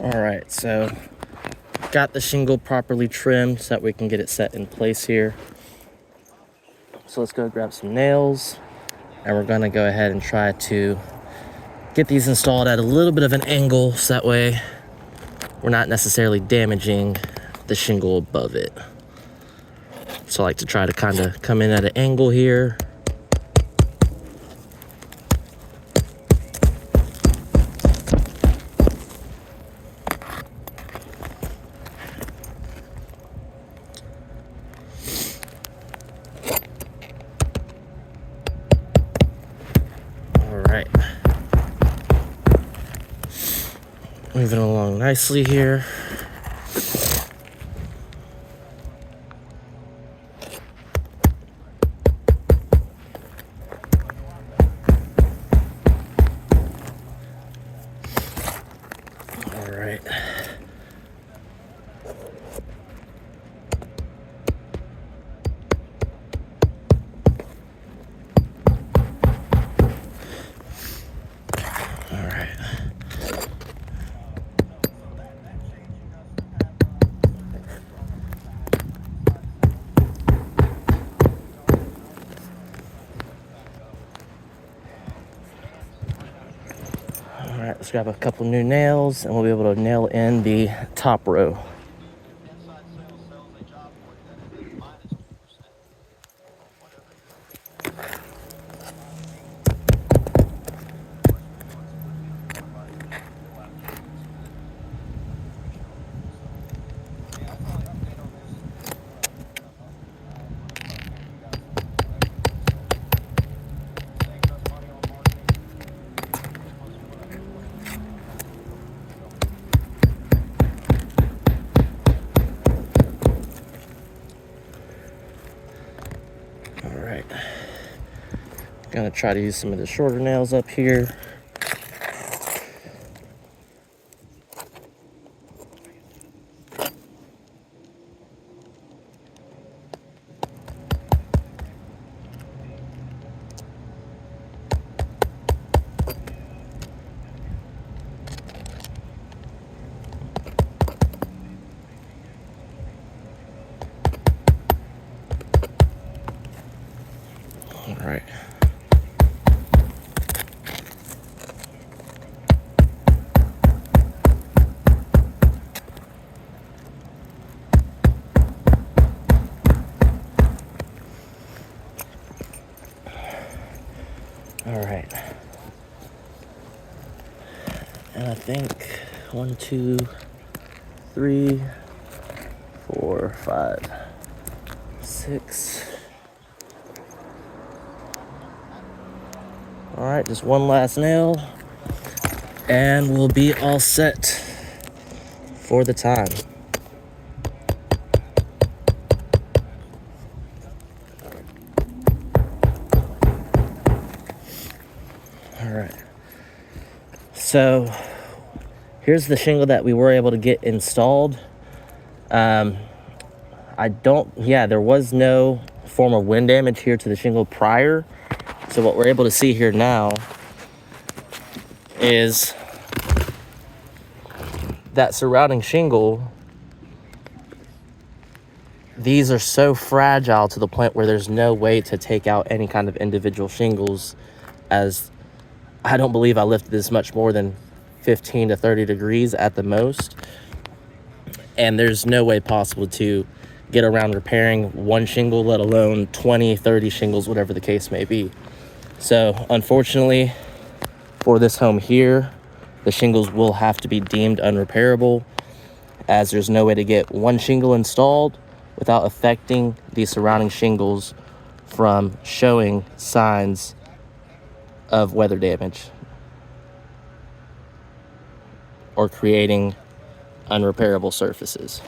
All right, so got the shingle properly trimmed so that we can get it set in place here. So let's go grab some nails, and we're gonna go ahead and try to get these installed at a little bit of an angle so that way we're not necessarily damaging the shingle above it. So I like to try to kind of come in at an angle here. Right, moving along nicely here. All right. All right, let's grab a couple new nails and we'll be able to nail in the top row. Gonna try to use some of the shorter nails up here. All right. All right. And I think 1, 2, 3, 4, 5, 6. All right, just one last nail and we'll be all set for the time. All right. So here's the shingle that we were able to get installed. There was no form of wind damage here to the shingle prior. So what we're able to see here now is that surrounding shingle, these are so fragile to the point where there's no way to take out any kind of individual shingles, as I don't believe I lifted this much more than 15 to 30 degrees at the most. And there's no way possible to get around repairing one shingle, let alone 20, 30 shingles, whatever the case may be. So unfortunately for this home here, the shingles will have to be deemed unrepairable, as there's no way to get one shingle installed without affecting the surrounding shingles from showing signs of weather damage or creating unrepairable surfaces.